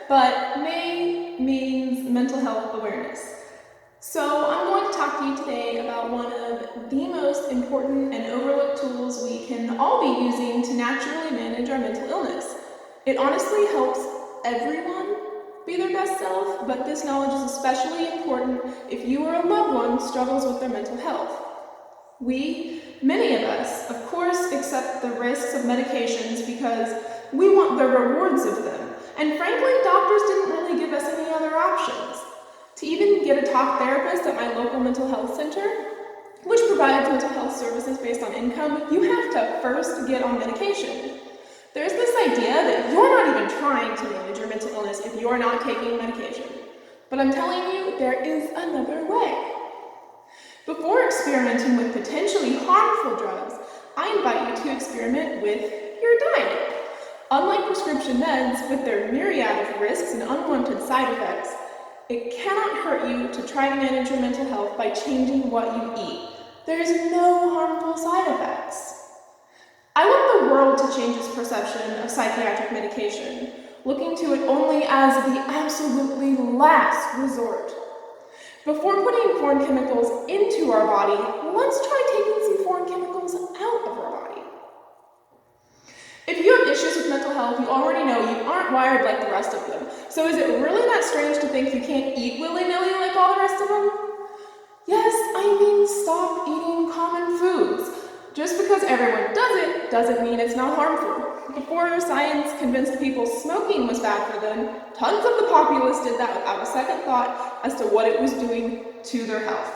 but May means mental health awareness. So I'm going to talk to you today about one of the most important and overlooked tools we can all be using to naturally manage our mental illness. It honestly helps everyone be their best self, but this knowledge is especially important if you or a loved one struggles with their mental health. Many of us, of course, accept the risks of medications because we want the rewards of them. And frankly, doctors didn't really give us any other options. To even get a talk therapist at my local mental health center, which provides mental health services based on income, you have to first get on medication. There's this idea that you're not even trying to manage your mental illness if you're not taking medication. But I'm telling you, there is another way. Before experimenting with potentially harmful drugs, I invite you to experiment with your diet. Unlike prescription meds, with their myriad of risks and unwanted side effects, it cannot hurt you to try to manage your mental health by changing what you eat. There's no harmful side effects. I want the world to change its perception of psychiatric medication, looking to it only as the absolutely last resort. Before putting foreign chemicals into our body, let's try taking some foreign chemicals out of our body. If you have issues with mental health, you already know you aren't wired like the rest of them. So is it really that strange to think you can't eat willy-nilly like all the rest of them? Yes, I mean stop eating common foods. Just because everyone does it doesn't mean it's not harmful. Before science convinced people smoking was bad for them, tons of the populace did that without a second thought as to what it was doing to their health.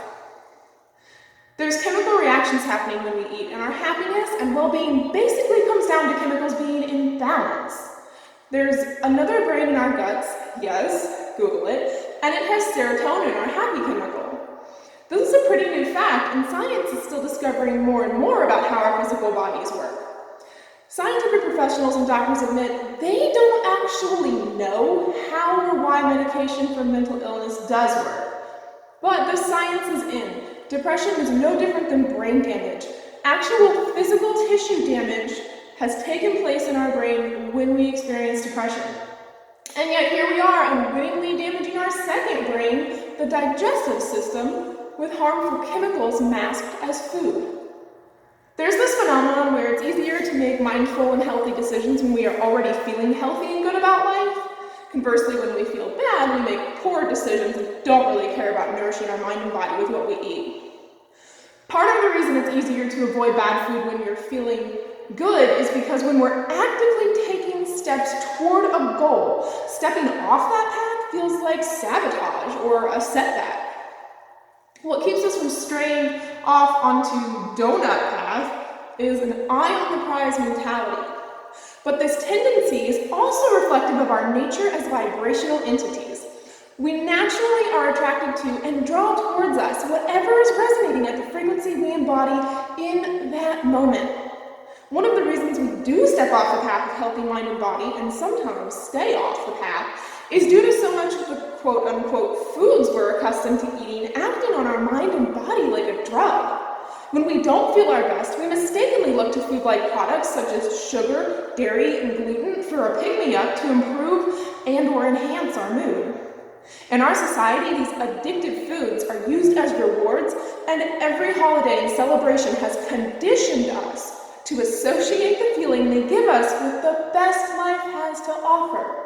There's chemical reactions happening when we eat, and our happiness and well-being basically comes down to chemicals being in balance. There's another brain in our guts, yes, Google it, and it has serotonin, our happy chemical. This is a pretty new fact, and science is still discovering more and more about how our physical bodies work. Scientific professionals and doctors admit they don't actually know how or why medication for mental illness does work. But the science is in. Depression is no different than brain damage. Actual physical tissue damage has taken place in our brain when we experience depression. And yet here we are, unwittingly damaging our second brain, the digestive system, with harmful chemicals masked as food. There's this phenomenon where it's easier to make mindful and healthy decisions when we are already feeling healthy and good about life. Conversely, when we feel bad, we make poor decisions and don't really care about nourishing our mind and body with what we eat. Part of the reason it's easier to avoid bad food when you're feeling good is because when we're actively taking steps toward a goal, stepping off that path feels like sabotage or a setback. What keeps us from straying off onto donut path is an eye on the prize mentality. But this tendency is also reflective of our nature as vibrational entities. We naturally are attracted to and draw towards us whatever is resonating at the frequency we embody in that moment. One of the reasons we do step off the path of healthy mind and body, and sometimes stay off the path, is due to so much of the quote-unquote foods we're accustomed to eating acting on our mind and body like a drug. When we don't feel our best, we mistakenly look to food-like products such as sugar, dairy, and gluten for a pick-me-up to improve and or enhance our mood. In our society, these addictive foods are used as rewards, and every holiday and celebration has conditioned us to associate the feeling they give us with the best life has to offer,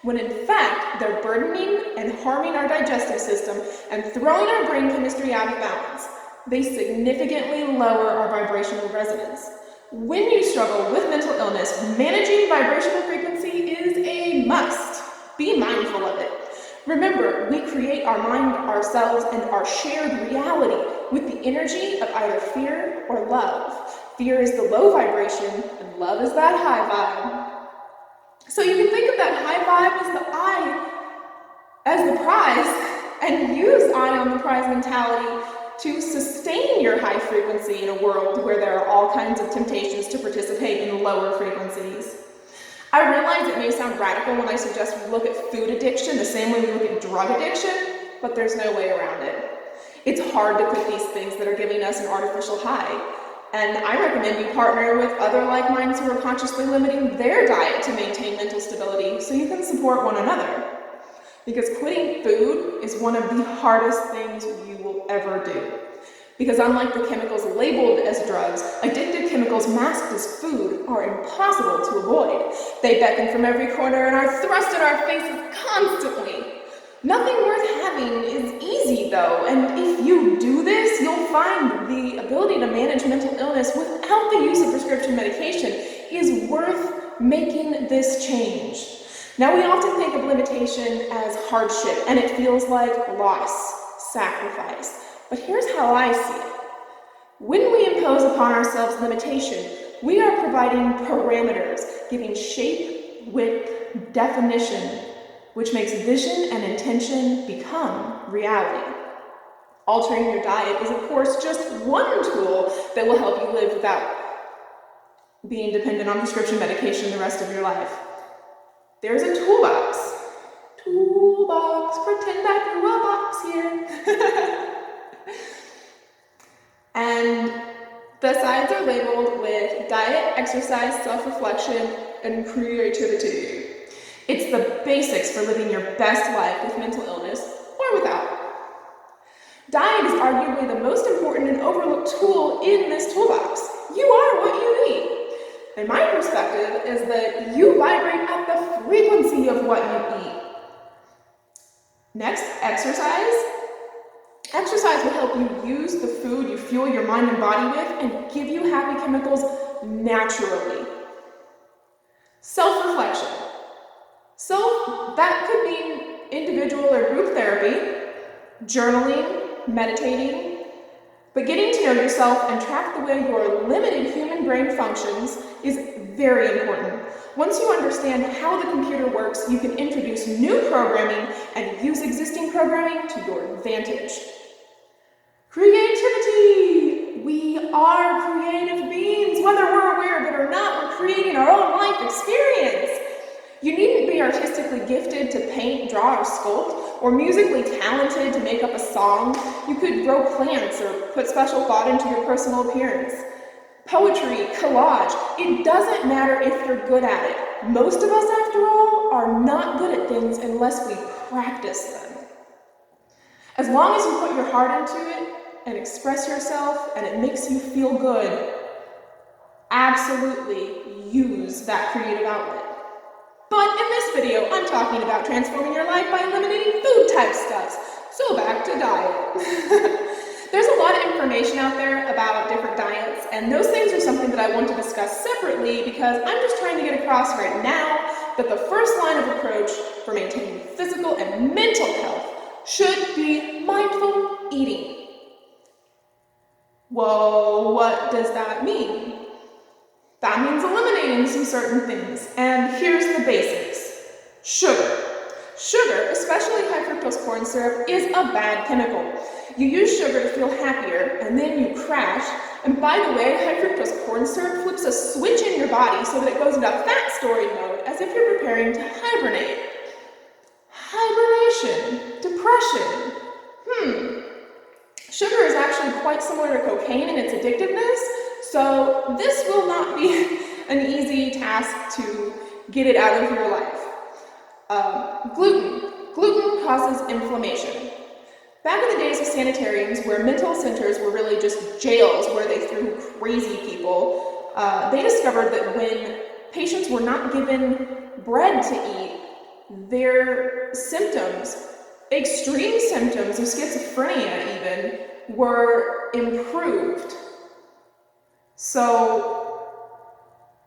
when in fact they're burdening and harming our digestive system and throwing our brain chemistry out of balance. They significantly lower our vibrational resonance. When you struggle with mental illness, managing vibrational frequency is a must. Be mindful of it. Remember, we create our mind, ourselves, and our shared reality with the energy of either fear or love. Fear is the low vibration, and love is that high vibe. So you can think of that high vibe as the eye as the prize, and use eye on the prize mentality to sustain your high frequency in a world where there are all kinds of temptations to participate in lower frequencies. I realize it may sound radical when I suggest we look at food addiction the same way we look at drug addiction, but there's no way around it. It's hard to quit these things that are giving us an artificial high, and I recommend you partner with other like minds who are consciously limiting their diet to maintain mental stability so you can support support one another. Because quitting food is one of the hardest things you will ever do. Because unlike the chemicals labeled as drugs, addictive chemicals masked as food are impossible to avoid. They beckon from every corner and are thrust in our faces constantly. Nothing worth having is easy though, and if you do this, you'll find the ability to manage mental illness without the use of prescription medication is worth making this change. Now, we often think of limitation as hardship, and it feels like loss, sacrifice. But here's how I see it. When we impose upon ourselves limitation, we are providing parameters, giving shape, width, definition, which makes vision and intention become reality. Altering your diet is, of course, just one tool that will help you live without being dependent on prescription medication the rest of your life. There's a toolbox. Toolbox, pretend I threw a box here. And the sides are labeled with diet, exercise, self-reflection, and creativity. It's the basics for living your best life with mental illness or without. Diet is arguably the most important and overlooked tool in this toolbox. You are what you eat. And my perspective is that you vibrate at the frequency of what you eat. Next, exercise. Exercise will help you use the food you fuel your mind and body with and give you happy chemicals naturally. Self-reflection. That could mean individual or group therapy, journaling, meditating, but getting to know yourself and track the way your limited human brain functions is very important. Once you understand how the computer works, you can introduce new programming and use existing programming to your advantage. Creativity! We are creative beings. Whether we're aware of it or not, we're creating our own life experience. You needn't be artistically gifted to paint, draw, or sculpt, or musically talented to make up a song. You could grow plants or put special thought into your personal appearance. Poetry, collage, it doesn't matter if you're good at it. Most of us, after all, are not good at things unless we practice them. As long as you put your heart into it and express yourself and it makes you feel good, absolutely use that creative outlet. But in this video, I'm talking about transforming your life by eliminating food-type stuffs. So back to diet. There's a lot of information out there about different diets, and those things are something that I want to discuss separately because I'm just trying to get across right now that the first line of approach for maintaining physical and mental health should be mindful eating. Whoa, what does that mean? That means eliminating some certain things, and here's the basics. Sugar. Sugar, especially high fructose corn syrup, is a bad chemical. You use sugar to feel happier, and then you crash. And by the way, high fructose corn syrup flips a switch in your body so that it goes into fat storing mode as if you're preparing to hibernate. Hibernation. Depression. Sugar is actually quite similar to cocaine in its addictiveness, so this will not be an easy task to get it out of your life. Gluten. Gluten causes inflammation. Back in the days of sanitariums, where mental centers were really just jails where they threw crazy people, they discovered that when patients were not given bread to eat, their symptoms, extreme symptoms of schizophrenia even, were improved. So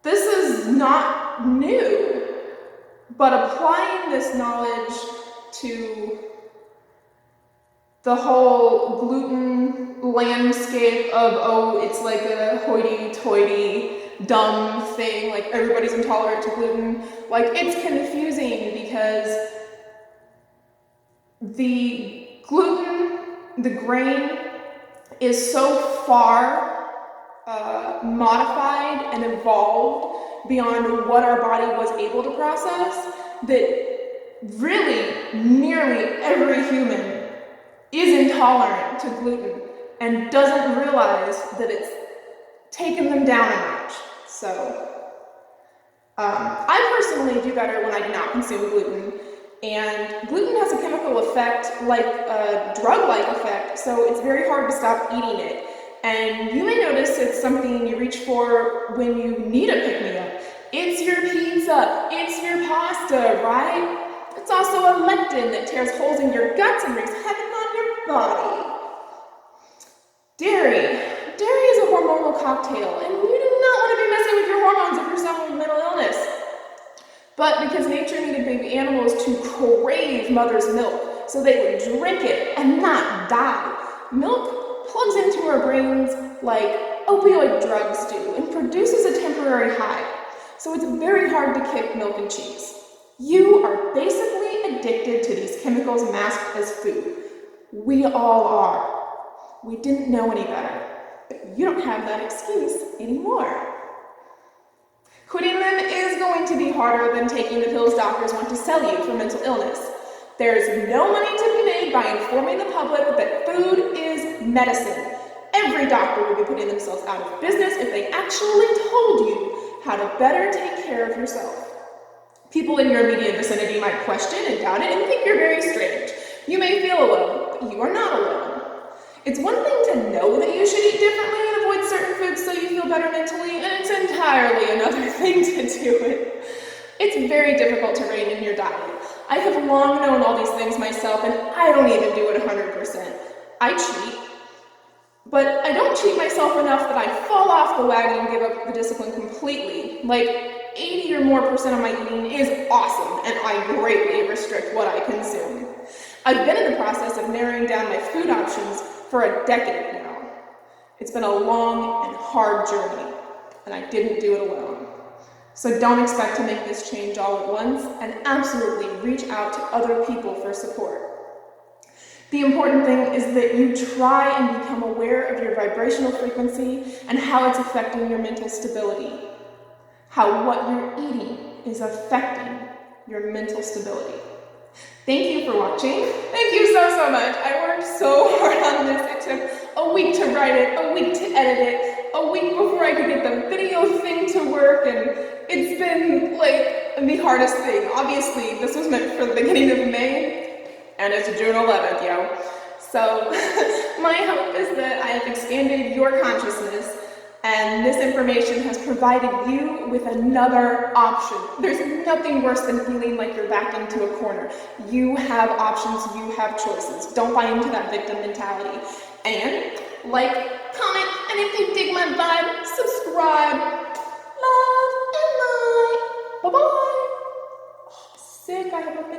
this is not new, but applying this knowledge to the whole gluten landscape of, oh, it's like a hoity-toity, dumb thing, like everybody's intolerant to gluten, like it's confusing because the gluten, the grain, is so far modified and evolved beyond what our body was able to process that really nearly every human is intolerant to gluten and doesn't realize that it's taken them down a notch. So I personally do better when I do not consume gluten, and gluten has a chemical effect, like a drug-like effect, so it's very hard to stop eating it. And you may notice it's something you reach for when you need a pick-me-up. It's your pizza, it's your pasta, right? It's also a lectin that tears holes in your guts and wreaks havoc on your body. Dairy is a hormonal cocktail, and you do not want to be messing with your hormones if you're suffering with mental illness. But because nature needed baby animals to crave mother's milk, so they would drink it and not die, milk plugs into our brains like opioid drugs do and produces a temporary high. So it's very hard to kick milk and cheese. You are basically addicted to these chemicals masked as food. We all are. We didn't know any better, but you don't have that excuse anymore. Quitting them is going to be harder than taking the pills doctors want to sell you for mental illness. There's no money to be made by informing the public that food is medicine. Every doctor would be putting themselves out of business if they actually told you how to better take care of yourself. People in your immediate vicinity might question and doubt it and think you're very strange. You may feel alone, but you are not alone. It's one thing to know that you should eat differently and avoid certain foods so you feel better mentally, and it's entirely another thing to do it. It's very difficult to rein in your diet. I have long known all these things myself, and I don't even do it 100%. I cheat, but I don't cheat myself enough that I fall off the wagon and give up the discipline completely. Like 80% or more of my eating is awesome, and I greatly restrict what I consume. I've been in the process of narrowing down my food options for a decade now. It's been a long and hard journey, and I didn't do it alone. So don't expect to make this change all at once, and absolutely reach out to other people for support. The important thing is that you try and become aware of your vibrational frequency and how it's affecting your mental stability. How what you're eating is affecting your mental stability. Thank you for watching. Thank you so much. I worked so hard on this. It took a week to write it, a week to edit it, a week before I could get the video thing to work, and it's been like the hardest thing. Obviously, this was meant for the beginning of May, and it's June 11th, yo. So my hope is that I have expanded your consciousness, and this information has provided you with another option. There's nothing worse than feeling like you're backed into a corner. You have options, you have choices. Don't buy into that victim mentality. And like, comment, and if you dig my vibe, subscribe. Love and light. Bye-bye. Oh, sick, I have a